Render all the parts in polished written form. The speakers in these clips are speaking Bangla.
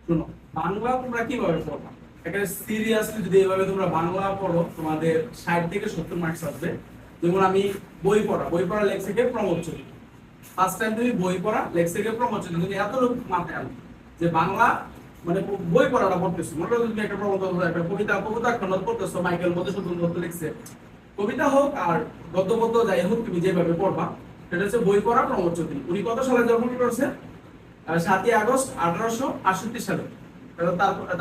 শোনো, বাংলা তোমরা কিভাবে পড়বা? একটা সিরিয়াসলি যদি এভাবে তোমরা বাংলা পড়ো, তোমাদের 60 থেকে 70 মার্কস আসবে। যেমন আমি বই পড়া লেক্সিকে প্রমোচন, ফার্স্ট টাইম তুমি বই পড়া লেক্সিকে প্রমোচন, তুমি এতটুকু মাথায় আনো যে বাংলা মানে বই পড়াটা পড়তেছো। মনে করো তুমি একটা প্রবন্ধ, একটা কবিতা খন্ড পড়তেছো, মাইকেল মধুসূদন দত্ত লিখছে, কবিতা হোক আর গদ্য যাই হোক, তুমি যেভাবে পড়বা সেটা হচ্ছে বই পড়া প্রমোচন। উনি কত সালে জন্মগ্রহণ করেছে? 7ই আগস্ট 1868 সালে।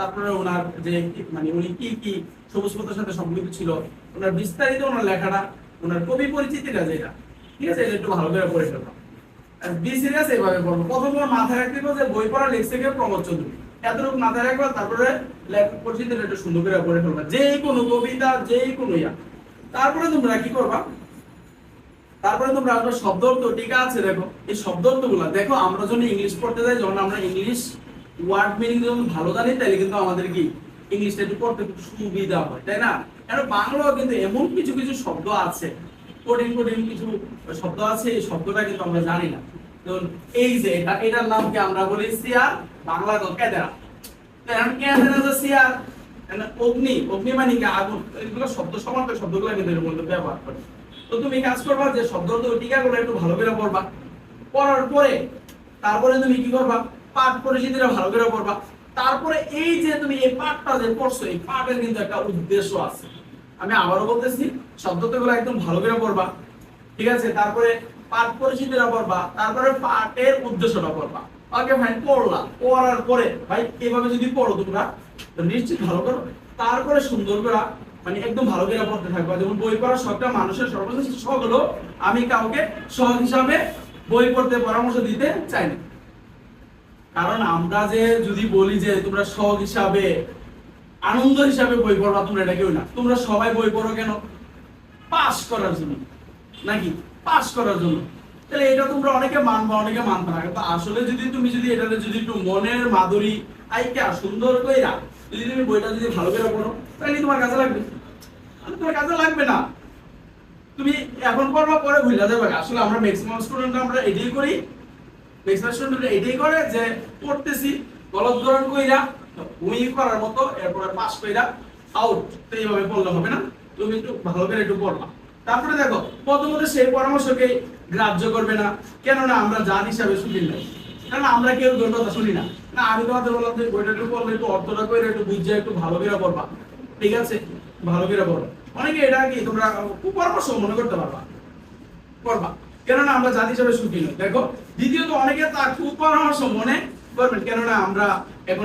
তারপরে ওনার যে মানে উনি কি কি সবুজ পথের সাথে সম্পর্কিত ছিল, ওনার বিস্তারিত ওনার লেখাটা, ওনার কবি পরিচিতিটা যেটা, ঠিক আছে, এটা একটু ভালো করে পড়ে ফেলবা। বি সিরিয়াস এইভাবে পড়বো। প্রথম তোমার মাথায় রাখতে হবে যে বই পড়া লেখছে প্রমোদ চৌধুরী, এতটুকু মাথায় রাখবা। তারপরে লেখক পরিচিতিটা একটু সুন্দর করে পড়ে ফেলবা, যে কোনো কবিতা, যে কোনো ইয়া। তারপরে তোমরা কি করবা? তারপরে তোমরা আসবে শব্দ অর্থ। ঠিক আছে, দেখো এই শব্দ অর্থগুলো দেখো, আমরা যখন ইংলিশ পড়তে যাই, যখন আমরা ইংলিশ ওয়ার্ড মিনিং যখন ভালো জানি, তাহলে কিন্তু আমাদের কি ইংলিশটা একটু পড়তে একটু সুবিধা হয়, তাই না? কারণ বাংলাও কিন্তু এমন কিছু কিছু শব্দ আছে, কঠিন কঠিন কিছু শব্দ আছে, এই শব্দটা কিন্তু আমরা জানি না। যেমন এই যে এটার নাম কি আমরা বলি সিয়ার, বাংলা ক্যাদেরা। ক্যাদেরা যে সিয়ার, অগ্নি, অগ্নি মানে কি আগুন, এগুলো শব্দ সমার্থক শব্দগুলো কিন্তু এর মধ্যে ব্যবহার করে। তো তুমি কাজ করবা যে শব্দ টিকাগুলো একটু ভালো করে পড়বা। পড়ার পরে তারপরে তুমি কি করবা? পাঠ পরিচিতিটা ভালো করে পড়বা। তারপরে এই যে তুমি এই পাঠটা যে পড়ছো, এই পাঠের কিন্তু একটা উদ্দেশ্য আছে। আমি আবারও বলতেছি, শব্দগুলো একদম ভালো করে পড়বা, ঠিক আছে? তারপরে পাঠ পরিচিতিটা পড়বা, তারপরে পাঠের উদ্দেশ্যটা পড়বা। ওকে ফাইন, পড়লা। পড়ার পরে ভাই এভাবে যদি পড়ো তোমরা, তো নিশ্চিত ভালো করো। তারপরে সুন্দর করে মানে একদম ভালো করে পড়তে থাকবা। যেমন বই পড়ার শখটা মানুষের সর্বশ্রেষ্ঠ শখ হলো, আমি কাউকে শখ হিসাবে বই পড়তে পরামর্শ দিতে চাই না। কারণ আমরা যে যদি বলি যে তোমরা শখ হিসাবে, আনন্দ হিসাবে বই পড়বা, তোমরা এটা কেউ না। তোমরা সবাই বই পড়ো কেন? পাস করার জন্য, নাকি? পাস করার জন্য। তাহলে এটা তোমরা অনেকে মানবা, অনেকে মানবে না, কিন্তু আসলে যদি তুমি যদি এটাতে যদি একটু মনের মাধুরী আইকা সুন্দর কইরা যদি তুমি বইটা যদি ভালো করে পড়ো, তাহলে তোমার কাজে লাগবে। তোমার কাজে লাগবে না, তুমি এখন পড়বা, পরে ভুলে যাবে। আসলে আমরা ম্যাক্সিমাম স্টুডেন্ট আমরা এটাই করি, ম্যাক্সিমাম স্টুডেন্ট এটাই করে যে পড়তেছি গলত ধরন কইরা বই করার মতো, এরপরে পাস কইরা আউট। তো এইভাবে পড়লে হবে না, তুমি একটু ভালো করে একটু পড়বা। তারপরে দেখো প্রথমত সেই পরামর্শকে গ্রাহ্য করবে না, কেননা আমরা জাত হিসাবে শুনি না, কারণ আমরা কেউ কথা শুনি না। না, আমি তোমাদের বললাম যে বইটা একটু পড়লে একটু অর্থটা করে একটু বুঝে একটু ভালো করে পড়বা, ঠিক আছে? ভালো করে পড়বা। অনেকে এটা কি তোমরা কুপরামর্শ মনে করতে পারবা, করবা, কেননা আমরা জাতি হিসাবে সুখী নই। দেখো দ্বিতীয়ত অনেকে তা কুপরামর্শ মনে করবেন, কেননা আমরা এখন